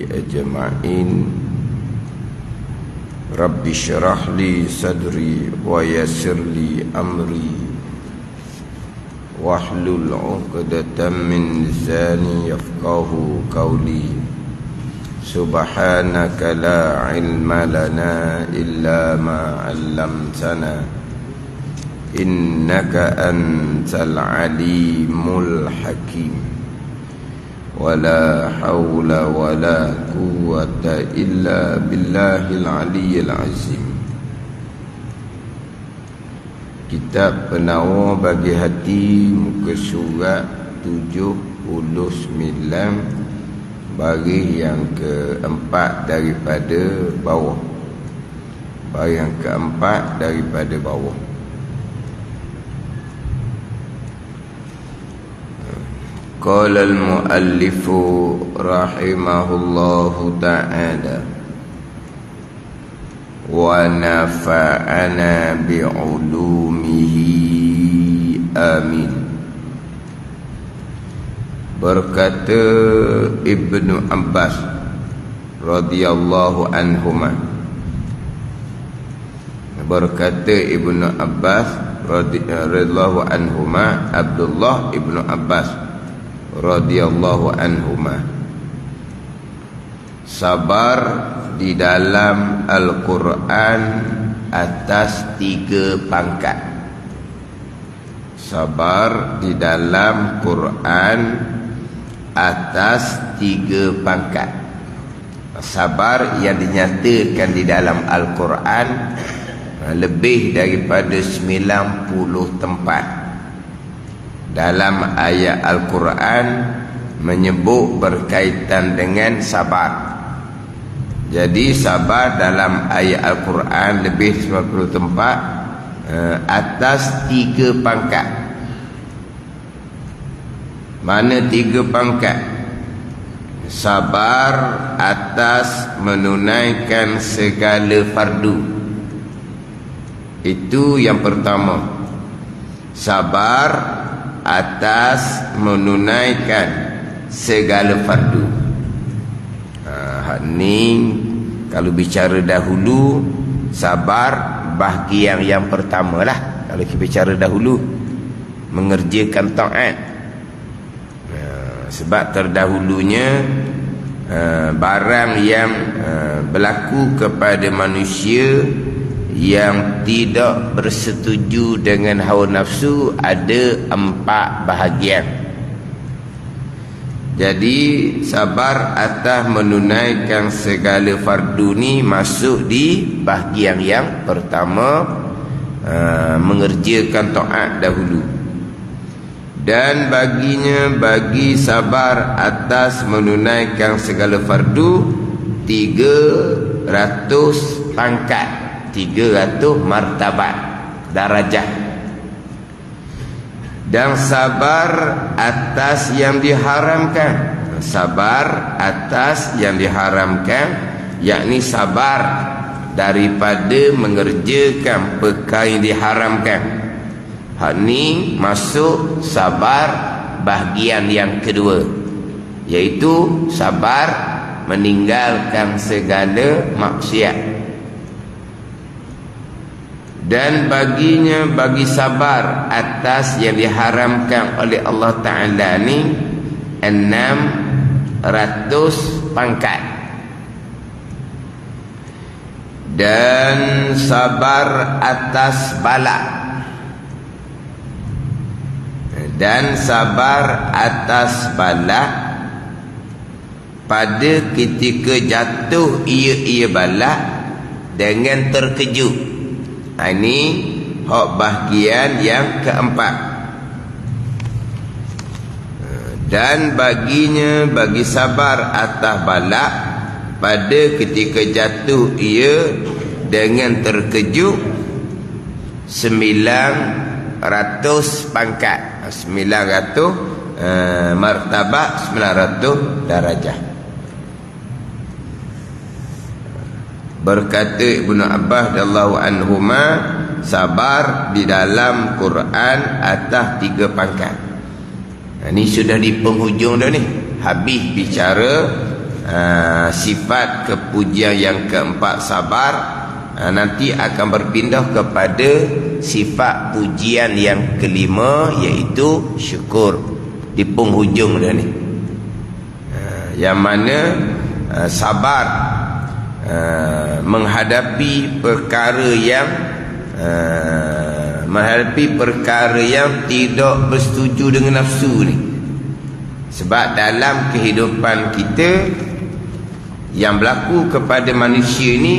أجمعين رب اشرح لي صدري ويسر لي أمري واحلل عقدة من لساني يفقه قولي سبحانك لا علم لنا إلا ما علمتنا إنك أنت العليم الحكيم ولا حول ولا قوة إلا بالله العلي العظيم. Kitab Penawar bagi hati, muka surat 79, baris yang keempat daripada bawah. Baris yang keempat daripada bawah. Qala al-muallif rahimahullahu ta'ala wa nafa'ana bi'ulumihi amin. Berkata Ibnu Abbas radhiyallahu anhuma, berkata Ibnu Abbas radhiyallahu anhuma, Abdullah Ibnu Abbas radhiyallahu anhuma, sabar di dalam Al-Quran atas 3 pangkat. Sabar di dalam Quran atas 3 pangkat. Sabar yang dinyatakan di dalam Al-Quran lebih daripada 90 tempat. Dalam ayat Al-Quran menyebut berkaitan dengan sabar. Jadi sabar dalam ayat Al-Quran lebih 90 tempat atas 3 pangkat. Mana 3 pangkat? Sabar atas menunaikan segala fardu. Itu yang pertama. Sabar atas menunaikan segala fardu. Ni kalau bicara dahulu, sabar bahagian yang pertama lah. Kalau kita bicara dahulu, mengerjakan taat. Sebab terdahulunya barang yang berlaku kepada manusia yang tidak bersetuju dengan hawa nafsu ada 4 bahagian. Jadi sabar atas menunaikan segala fardu ni masuk di bahagian yang pertama, mengerjakan taat dahulu. Dan bagi sabar atas menunaikan segala fardu 300 pangkat, 300 martabat darajah. Dan sabar atas yang diharamkan. Sabar atas yang diharamkan, yakni sabar daripada mengerjakan perkara yang diharamkan. Hak ni masuk sabar bahagian yang kedua, iaitu sabar meninggalkan segala maksiat. Dan bagi sabar atas yang diharamkan oleh Allah Ta'ala ni 600 pangkat. Dan sabar atas bala, dan sabar atas bala pada ketika jatuh ia bala dengan terkejut. Ini hak bahagian yang keempat. Dan bagi sabar atas bala pada ketika jatuh ia dengan terkejut 900 pangkat, 900 martabat, 900 darajah. Berkata Ibnu Abbas radhiyallahu anhuma, sabar di dalam Quran atas 3 pangkat. Ini sudah di penghujung dah ni. Habis bicara sifat kepujian yang keempat sabar, nanti akan berpindah kepada sifat pujian yang kelima, iaitu syukur di penghujung dia ni. Yang mana sabar menghadapi perkara yang tidak bersetuju dengan nafsu ni. Sebab dalam kehidupan kita yang berlaku kepada manusia ni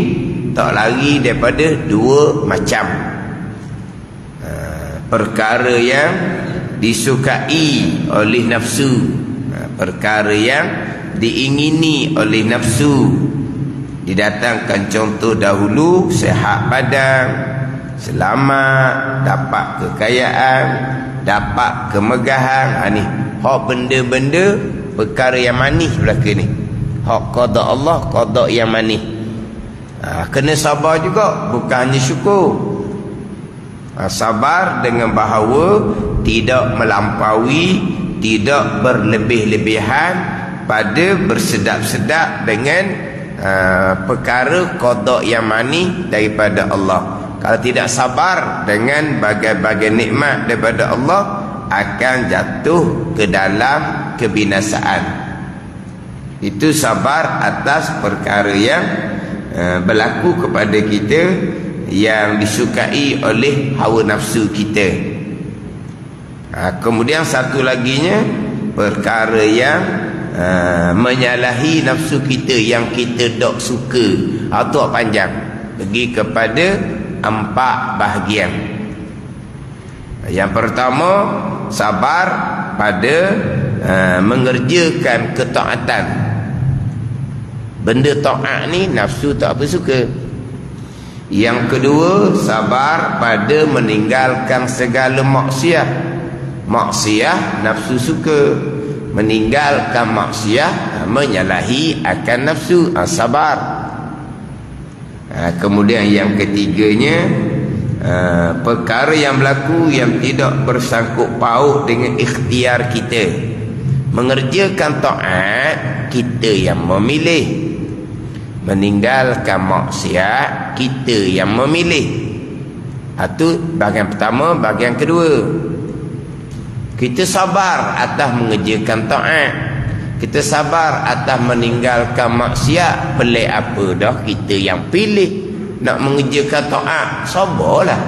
tak lari daripada dua macam. Perkara yang disukai oleh nafsu, perkara yang diingini oleh nafsu. Didatangkan contoh dahulu, sihat badan, selamat, dapat kekayaan, dapat kemegahan. Ni hak benda-benda perkara yang manis belaka ni. Hak qada Allah, qada yang manis. Kena sabar juga, bukan hanya syukur. Sabar dengan bahawa tidak melampaui, tidak berlebih-lebihan pada bersedap-sedap dengan perkara qada yang manis daripada Allah. Kalau tidak sabar dengan bagai-bagai nikmat daripada Allah, akan jatuh ke dalam kebinasaan. Itu sabar atas perkara yang berlaku kepada kita, yang disukai oleh hawa nafsu kita. Kemudian satu laginya, perkara yang menyalahi nafsu kita, yang kita tak suka. Itu panjang, pergi kepada 4 bahagian. Yang pertama, sabar pada mengerjakan ketaatan. Benda taat ni nafsu tak apa suka. Yang kedua, sabar pada meninggalkan segala maksiat. Maksiat nafsu suka, meninggalkan maksiat menyalahi akan nafsu, sabar. Kemudian yang ketiganya, perkara yang berlaku yang tidak bersangkut paut dengan ikhtiar kita. Mengerjakan taat, kita yang memilih. Meninggalkan maksiat, kita yang memilih. Itu bahagian pertama. Bahagian kedua, kita sabar atas mengerjakan taat, kita sabar atas meninggalkan maksiat. Pelik apa dah, kita yang pilih nak mengerjakan taat, sabarlah.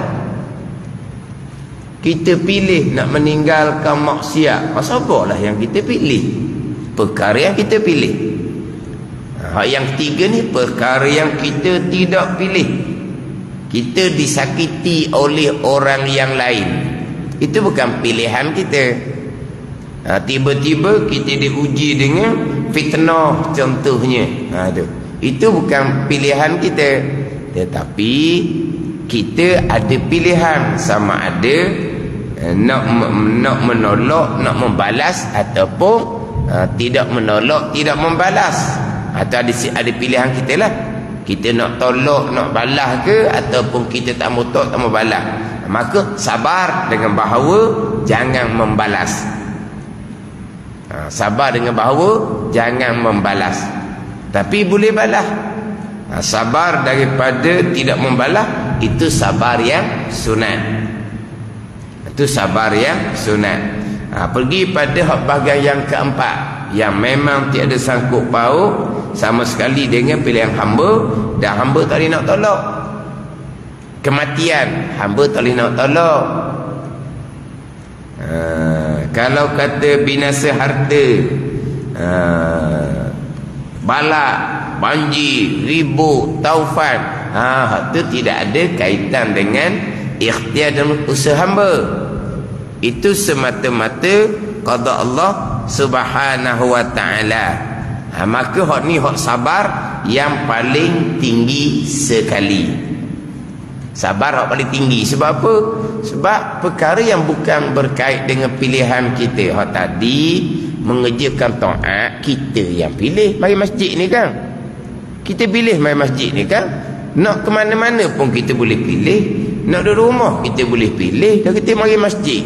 Kita pilih nak meninggalkan maksiat, sabarlah yang kita pilih. Perkara yang kita pilih. Yang ketiga ni, perkara yang kita tidak pilih. Kita disakiti oleh orang yang lain. Itu bukan pilihan kita. Tiba-tiba kita diuji dengan fitnah contohnya. Itu bukan pilihan kita. Tetapi kita ada pilihan, sama ada nak menolak, nak membalas, ataupun tidak menolak, tidak membalas. Atau ada pilihan kita lah. Kita nak tolak, nak balas ke, ataupun kita tak mau tolak, tak mau balas. Maka sabar dengan bahawa jangan membalas. Sabar dengan bahawa jangan membalas, tapi boleh balas. Sabar daripada tidak membalas, itu sabar yang sunat. Itu sabar yang sunat. Pergi pada bahagian yang keempat, yang memang tiada sangkut paut sama sekali dengan pilihan hamba, dan hamba tak boleh nak tolak. Kematian, hamba tak boleh nak tolak. Kalau kata binasa harta, balak, banjir, ribut, taufan, itu tidak ada kaitan dengan ikhtiar dan usaha hamba. Itu semata-mata qada Allah Subhanahu wa ta'ala. Maka hak ni hak sabar yang paling tinggi sekali. Sabar hak paling tinggi. Sebab apa? Sebab perkara yang bukan berkait dengan pilihan kita. Hak tadi mengerjakan taat, kita yang pilih. Mari masjid ni kan, kita pilih mari masjid ni kan. Nak ke mana-mana pun kita boleh pilih. Nak duduk rumah kita boleh pilih. Dan kita mari masjid,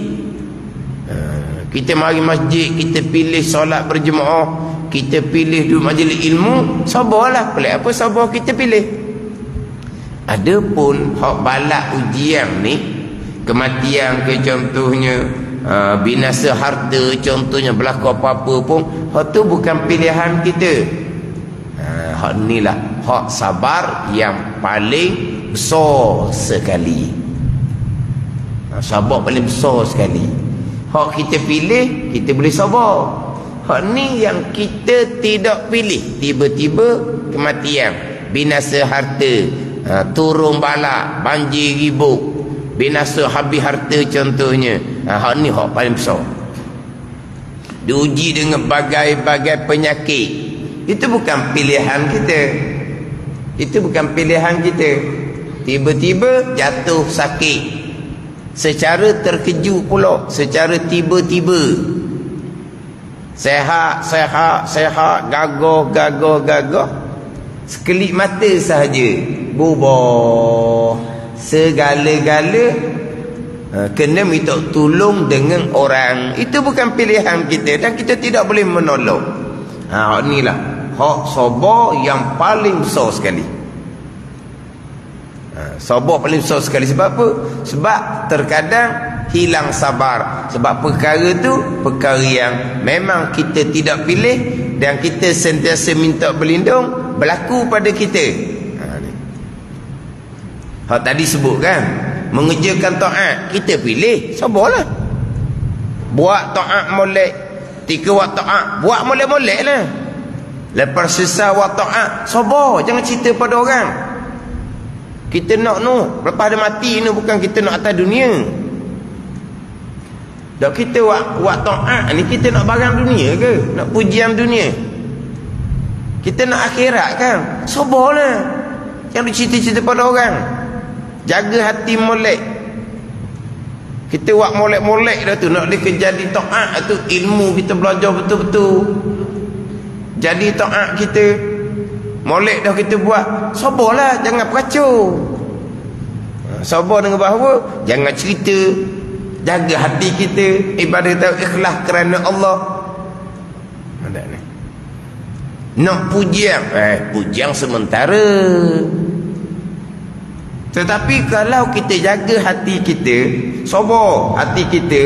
kita mari masjid, kita pilih solat berjemaah, kita pilih duduk majlis ilmu, sabarlah. Pelik apa sabar kita pilih. Adapun hak balak ujian ni, kematian ke contohnya, binasa harta contohnya, berlaku apa-apa pun, hak tu bukan pilihan kita. Hak ni lah hak sabar yang paling besar sekali. Sabar paling besar sekali. Hak kita pilih, kita boleh sabar. Hak ni yang kita tidak pilih, tiba-tiba kematian, binasa harta, turun balak, banjir ribut, binasa habis harta contohnya. Hak ni hak paling besar. Diuji dengan bagai-bagai penyakit. Itu bukan pilihan kita. Itu bukan pilihan kita. Tiba-tiba jatuh sakit, secara terkejut pula, secara tiba-tiba. Sehat, gagah. Sekelip mata sahaja bubar. Segala-gala kena minta tolong dengan orang. Itu bukan pilihan kita, dan kita tidak boleh menolong. Inilah hak sabar yang paling besar sekali. Sabar paling besar sekali. Sebab apa? Sebab terkadang hilang sabar. Sebab perkara tu perkara yang memang kita tidak pilih, dan kita sentiasa minta berlindung, berlaku pada kita. Hak tadi sebut kan, mengerjakan taat kita pilih, sabarlah. Buat taat molek, 3 waktu taat buat molek-molek lah. Lepas selesai waktu taat, sabar, jangan cerita pada orang. Kita nak lepas dia mati ni, bukan kita nak atas dunia. Tak, kita buat taat ni, kita nak barang dunia ke? Nak pujian dunia? Kita nak akhirat kan? Sabarlah, jangan cerita-cerita pada orang. Jaga hati molek. Kita buat molek-molek dah tu, nak dia jadi taat tu, ilmu kita belajar betul-betul, jadi taat kita. Molek dah kita buat, sabarlah, jangan peracau. Sabar dengan bahawa jangan cerita. Jaga hati kita, ibadah kita ikhlas kerana Allah. Nak pujian, pujian sementara. Tetapi kalau kita jaga hati kita, sabar hati kita,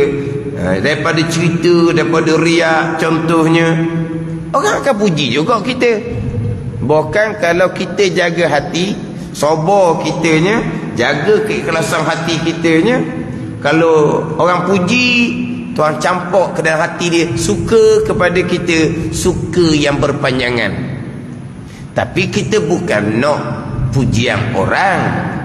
daripada cerita, daripada riak contohnya, orang akan puji juga kita. Bahkan kalau kita jaga hati, sabar kitanya, jaga keikhlasan hati kitanya, kalau orang puji, Tuhan campak ke dalam hati dia, suka kepada kita, suka yang berpanjangan. Tapi kita bukan nak pujian orang.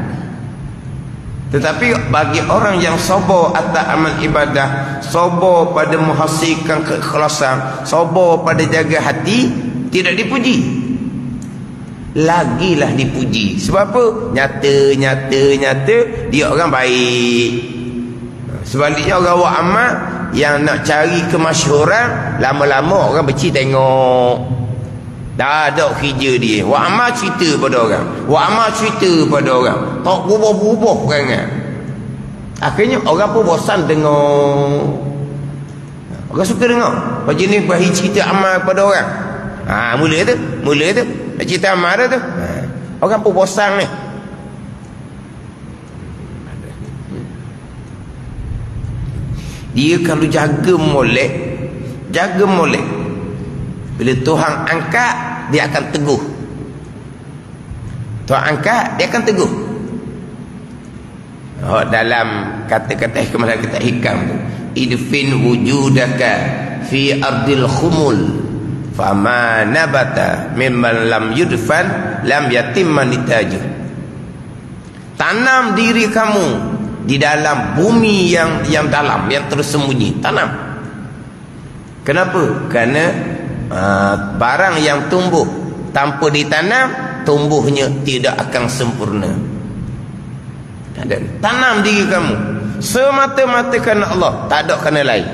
Tetapi bagi orang yang sabar atas amal ibadah, sabar pada menghasilkan keikhlasan, sabar pada jaga hati, tidak dipuji, lagilah dipuji. Sebab apa? Nyata dia orang baik. Sebaliknya orang buat amal yang nak cari kemasyhuran, lama-lama orang benci tengok. Dah ada kerja dia. Buat amal cerita pada orang, buat amal cerita pada orang, tak berubah-ubah perangai. Akhirnya orang pun bosan dengar. Orang suka dengar apa jenis bagi cerita amal pada orang. Mula tu nak cerita amal tu, orang pun bosan ni. Dia kalau jaga molek, bila Tuhan angkat, dia akan teguh. Tuhan angkat, dia akan teguh. Dalam kata-kata hikam tu, idfin wujudaka fi ardil khumul, fama nabata mimman lam yudfan lam yatimma nitaju. Tanam diri kamu di dalam bumi yang dalam, yang tersembunyi. Tanam. Kenapa? Kerana barang yang tumbuh tanpa ditanam, tumbuhnya tidak akan sempurna. Tanam diri kamu semata-mata kerana Allah, tak ada kerana lain.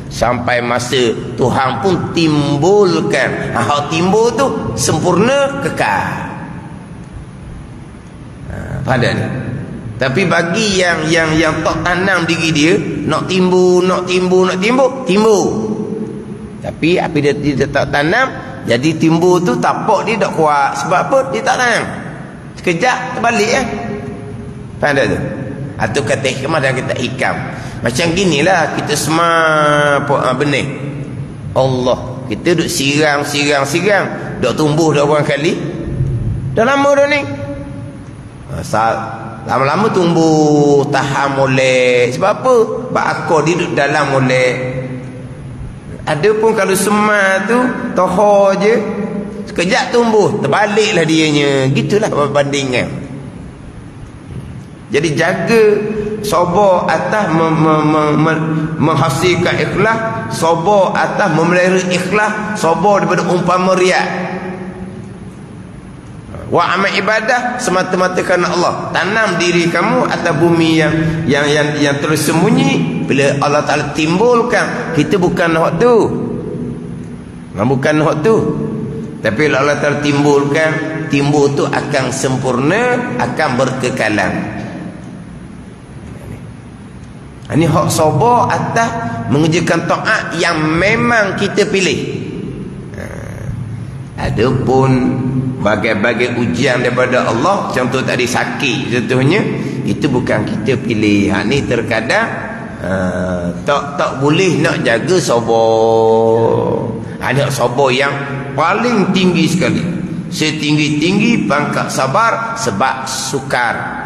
Sampai masa Tuhan pun timbulkan. Hak timbul tu sempurna, kekal. Pada ni. Tapi bagi yang tak tanam diri dia, nak timbul, timbul. Tapi apabila dia tak tanam, jadi timbul tu tapak dia tak kuat. Sebab apa? Dia tak tanam. Sekejap terbalik kan. Faham tak tu? Atau kata hikmah dan kata hikam. Macam ginilah kita semua benih. Allah, kita duk siram. Duk tumbuh dah berapa kali. Dah lama dah ni. Lama-lama tumbuh, tahan molek. Sebab apa? Sebab akar dia duduk dalam molek. Ada pun kalau semar tu tohor je, sekejap tumbuh, terbaliklah dianya. Gitulah perbandingan. Jadi jaga sabar atas menghasilkan ikhlas, sabar atas memelihara ikhlas, sabar daripada umpama riak. Wa amal ibadah semata-mata kerana Allah. Tanam diri kamu atas bumi yang terus sembunyi. Bila Allah Ta'ala timbulkan, kita bukan hak tu. Bukan hak tu. Tapi bila Allah Ta'ala timbulkan, timbul tu akan sempurna, akan berkekalan. Ini hak sabar atas mengerjakan taat yang memang kita pilih. Adapun bagai-bagai ujian daripada Allah, contoh tadi sakit contohnya, itu bukan kita pilih. Ni terkadang tak boleh nak jaga sabar. Ada sabar yang paling tinggi sekali, setinggi-tinggi pangkat sabar sebab sukar.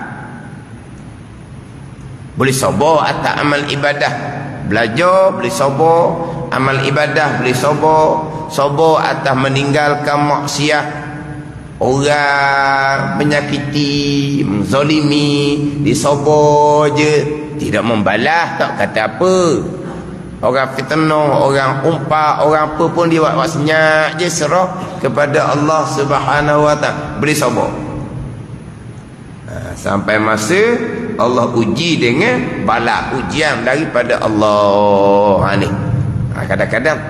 Boleh sabar atas amal ibadah, belajar boleh sabar, amal ibadah boleh sabar atas meninggalkan maksiat, orang menyakiti, menzalimi, disabar je, tidak membalas, tak kata apa. Orang fitnah, orang umpat, orang apa pun dia buat senyap je, serah kepada Allah Subhanahu Wa Ta'ala, boleh sabar. Sampai masa Allah uji dengan bala ujian daripada Allah. Ni kadang-kadang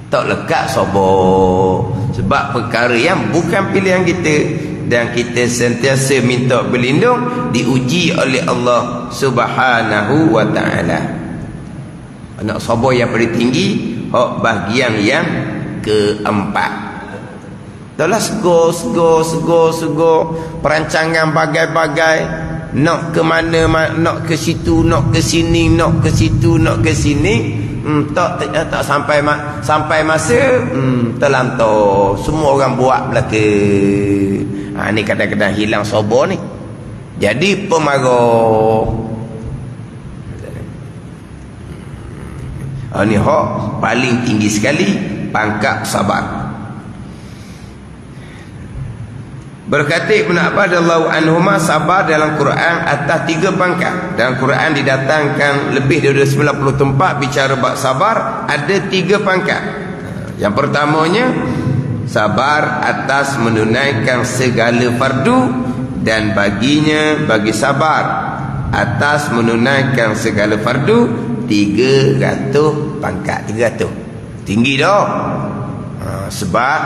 tak lekat sabar, sebab perkara yang bukan pilihan kita, dan kita sentiasa minta berlindung, diuji oleh Allah Subhanahu Wa Ta'ala. Nak sabar yang paling tinggi, hak bahagian yang keempat. Dahlah segor perancangan bagai-bagai, nak ke mana, nak ke situ, nak ke sini, nak ke situ, nak ke sini, tak sampai masa terlantar. Semua orang buat belaka. Ni kadang-kadang hilang sabar ni, jadi pemarah. Ni hak paling tinggi sekali, pangkat sabar. Berkata Ibn Abbas radhiyallahu anhuma, sabar dalam Quran atas 3 pangkat. Dalam Quran didatangkan lebih dari 90 tempat bicara bab sabar, ada 3 pangkat. Yang pertamanya, sabar atas menunaikan segala fardu, dan bagi sabar atas menunaikan segala fardu 300 pangkat. 300 tinggi dah. Sebab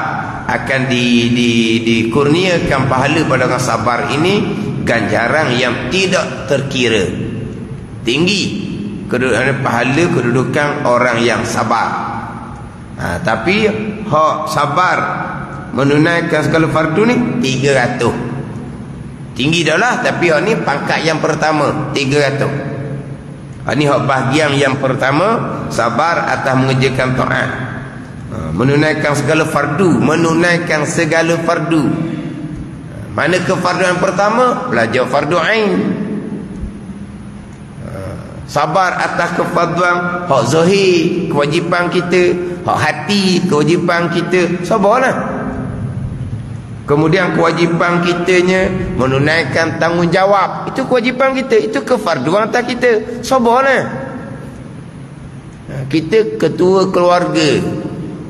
akan dikurniakan pahala pada orang sabar ini ganjaran yang tidak terkira. Tinggi pahala kedudukan orang yang sabar. Tapi hak sabar menunaikan segala fardu ni 300. Tinggi dah lah, tapi hak ni pangkat yang pertama 300. Ini hak bahagian yang pertama, sabar atas mengerjakan taat, menunaikan segala fardu. Mana kefarduan pertama? Belajar fardu ain. Sabar atas kefarduan hak zahir, kewajipan kita, hak hati, kewajipan kita, sabarlah. Kemudian kewajipan kitanya menunaikan tanggungjawab, itu kewajipan kita, itu kefarduan atas kita, sabarlah. Kita ketua keluarga,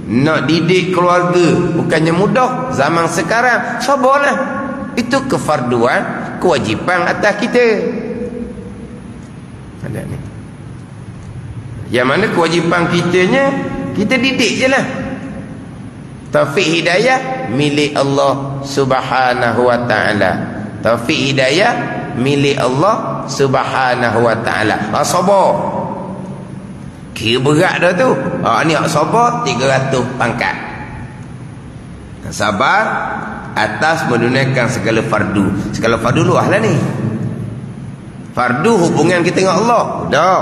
nak didik keluarga bukannya mudah zaman sekarang, sabarlah. Itu kefarduan, kewajipan atas kita. Ada ni. Yang mana kewajipan kitanya, kita didik je lah. Taufik hidayah milik Allah Subhanahu Wa Ta'ala. Taufik hidayah milik Allah Subhanahu Wa Ta'ala. Sabar. Kira berat dah tu. Ni hak sabar 300 pangkat. Sabar atas menunaikan segala fardu. Segala fardu luah lah ni. Fardu hubungan kita dengan Allah. Dah.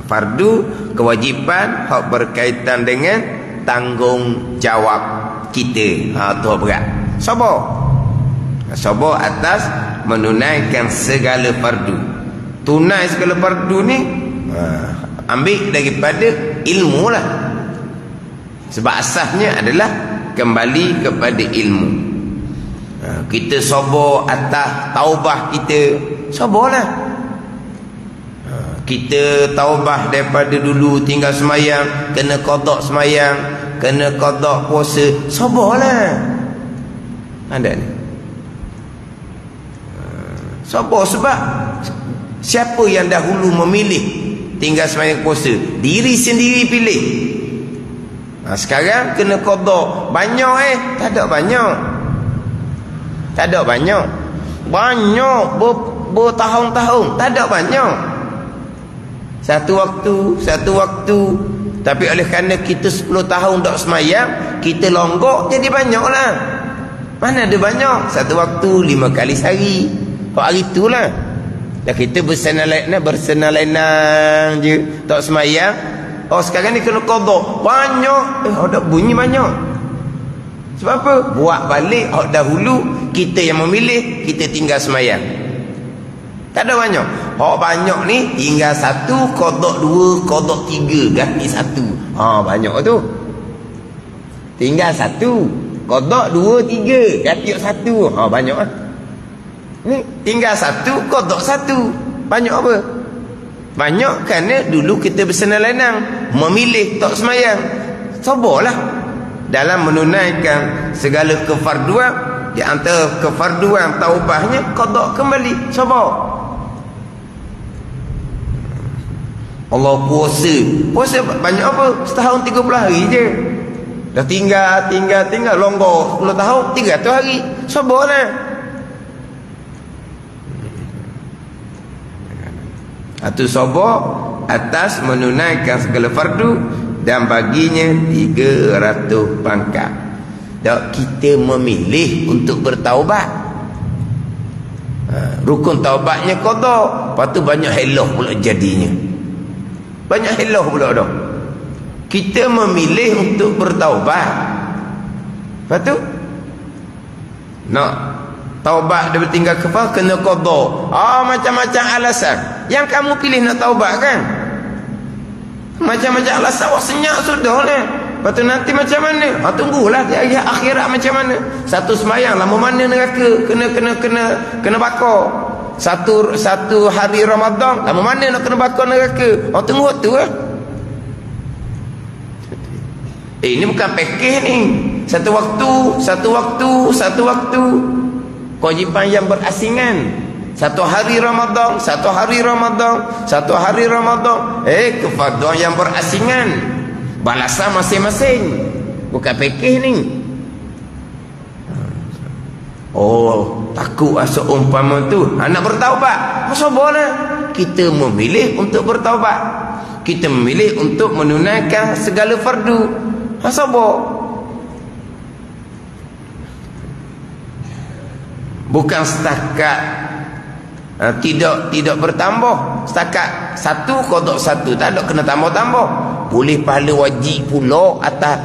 Fardu kewajipan hak berkaitan dengan tanggungjawab kita. Tu berat. Sabar. Sabar atas menunaikan segala fardu. Tunai segala fardu ni ambil daripada ilmu lah. Sebab asasnya adalah kembali kepada ilmu. Kita sabar atas taubah kita. Sabarlah. Kita taubah daripada dulu tinggal semayang, kena qada semayang, kena qada puasa. Sabarlah. Ada ni. Sabar sebab siapa yang dahulu memilih tinggal semayang puasa? Diri sendiri pilih. Sekarang kena qada. Banyak tak ada banyak. Tak ada banyak. Banyak bertahun-tahun. Tak ada banyak. Satu waktu. Tapi oleh kerana kita 10 tahun tak semayang, kita longgok jadi banyak lah. Mana ada banyak? Satu waktu 5 kali sehari. Kok hari itulah. Dah kita bersenang-lenang je tak semayang. Sekarang ni kena qada. Banyak. Ada bunyi banyak. Sebab apa? Buat balik dahulu kita yang memilih, kita tinggal semayang. Tak ada banyak. Banyak ni tinggal 1, qada 2, qada 3, ganti 1. Banyak tu. Tinggal 1, qada 2, 3, ganti 1. Banyak lah. Ni tinggal 1, qada 1. Banyak apa? Banyak kerana dulu kita bersenang-lenang memilih tak semayang. Sabarlah dalam menunaikan segala kefarduan. Di antara kefarduan taubahnya qada kembali. Sabar. Allah puasa banyak apa? Setahun 30 hari je. Dah tinggal longgar 10 tahun 300 hari. Sabarlah. Atau sabar atas menunaikan segala fardu dan baginya 300 pangkat. Tak kita memilih untuk bertaubat. Rukun taubatnya qada. Lepas tu banyak helah pula jadinya. Banyak helah pula dah. Kita memilih untuk bertaubat. Lepas tu nak taubat dia bertinggal kafar kena qada. Macam-macam alasan. Yang kamu pilih nak taubat kan? Macam-macam alasan. Senyap sudah lah. Lepas tu nanti macam mana? Tunggulah di hari akhirat macam mana. Satu semayang lama mana neraka kena bakar. Satu hari Ramadan lama mana nak kena bakar neraka. Tunggu waktu lah. Ini bukan pakej ni. Satu waktu. Kewajipan yang berasingan. Satu hari Ramadan. Kefarduan yang berasingan. Balasan masing-masing. Bukan pakej ni. Takut seumpama tu. Nak bertaubat. Sabarlah. Kita memilih untuk bertaubat. Kita memilih untuk menunaikan segala fardu. Sabar. Bukan setakat tidak bertambah. Setakat 1 qada 1. Tak ada kena tambah-tambah. Boleh pahala wajib pula atas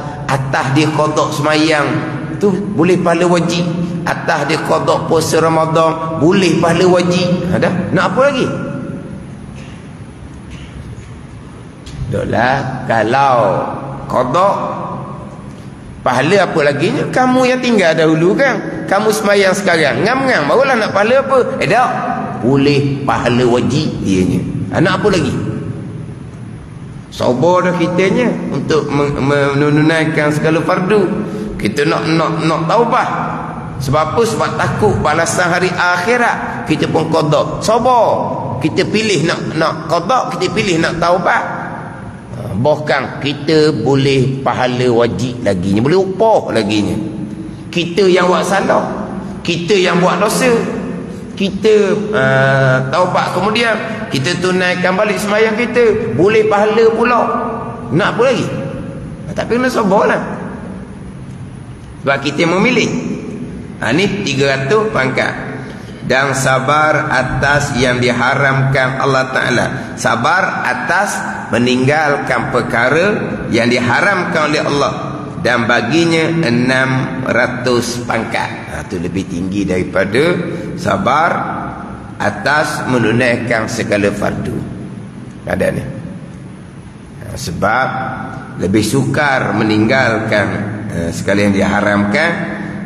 dia qada semayang tu, boleh pahala wajib. Atas dia qada puasa Ramadan, boleh pahala wajib. Dah. Nak apa lagi? Doklah kalau qada pahala apa lagi? Kamu yang tinggal dahulu kan, kamu semayang sekarang ngam-ngam barulah nak pahala apa? Tak, boleh pahala wajib dianya. Nak apa lagi? Sabar dah kitanya untuk menunaikan segala fardu. Kita nak taubah. Sebab apa? Sebab takut balasan hari akhirat. Kita pun qada. Sabar. Kita pilih nak qada, kita pilih nak taubat. Bahkan kita boleh pahala wajib laginya, boleh upah laginya. Kita yang buat salah, kita yang buat dosa, kita taubat kemudian kita tunaikan balik sembahyang kita, boleh pahala pula. Nak apa lagi? Tapi kena sabarlah. Sebab kita memilih. Ni 300 pangkat. Dan sabar atas yang diharamkan Allah Ta'ala. Sabar atas meninggalkan perkara yang diharamkan oleh Allah. Dan baginya 600 pangkat. Itu lebih tinggi daripada sabar atas menunaikan segala fardu. Ada ni. Sebab lebih sukar meninggalkan segala yang diharamkan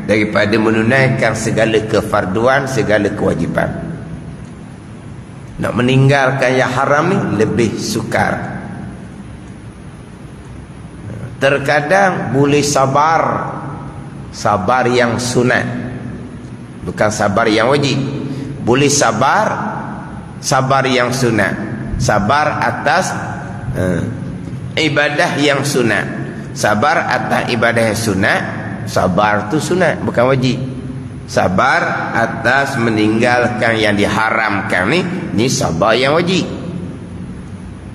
daripada menunaikan segala kefarduan, segala kewajipan. Nak meninggalkan yang haram ni lebih sukar. Terkadang boleh sabar, sabar yang sunat, bukan sabar yang wajib. Boleh sabar, sabar yang sunat. Sabar atas ibadah yang sunat. Sabar atas ibadah yang sunat. Sabar tu sunat, bukan wajib. Sabar atas meninggalkan yang diharamkan ni sabar yang wajib.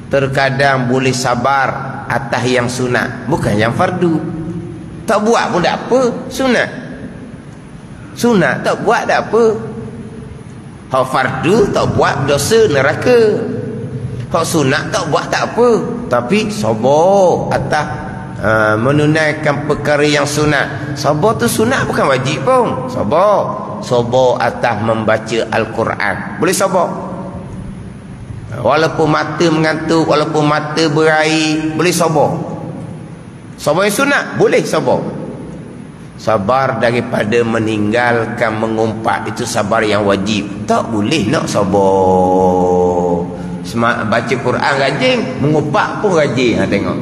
Terkadang boleh sabar atas yang sunat, bukan yang fardu. Tak buat pun tak apa, sunat. Sunat tak buat tak apa. Hak fardu tak buat dosa neraka. Hak sunat tak buat tak apa. Tapi sabar atas menunaikan perkara yang sunat. Sabar tu sunat, bukan wajib pun. Sabar atas membaca Al-Quran, boleh sabar. Walaupun mata mengantuk, walaupun mata berair, boleh sabar. Sabar yang sunat, boleh sabar. Sabar daripada meninggalkan mengumpat, itu sabar yang wajib. Tak boleh nak sabar. Baca Quran rajin, mengumpat pun rajin. Tengok.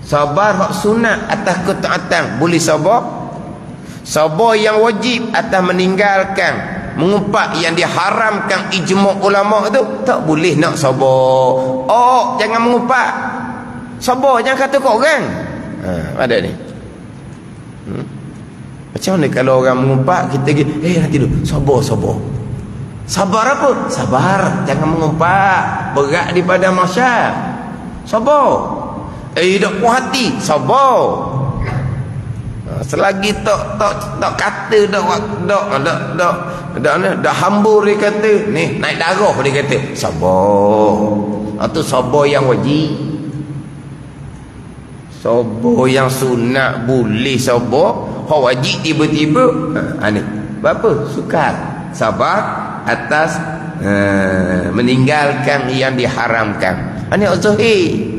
Sabar hak sunat atas ketaatan, boleh sabar. Sabar yang wajib atas meninggalkan mengumpat yang diharamkan ijma' ulama' tu, tak boleh nak sabar. Oh, jangan mengumpat. Sabar, jangan kata kat orang. Ada ni. Macam mana kalau orang mengumpat, kita nanti dulu, sabar. Sabar apa? Sabar, jangan mengumpat. Berat di padang mahsyar. Sabar. Tak puas hati, sabar. Selagi tak kata, dak hambur dia kata, ni naik darah dia kata, sabar. Itu sabar yang wajib. Sabar yang sunat boleh sabar, hak wajib tiba-tiba ni. Berapa? Sukar. Sabar atas meninggalkan yang diharamkan. Ini az-zahir.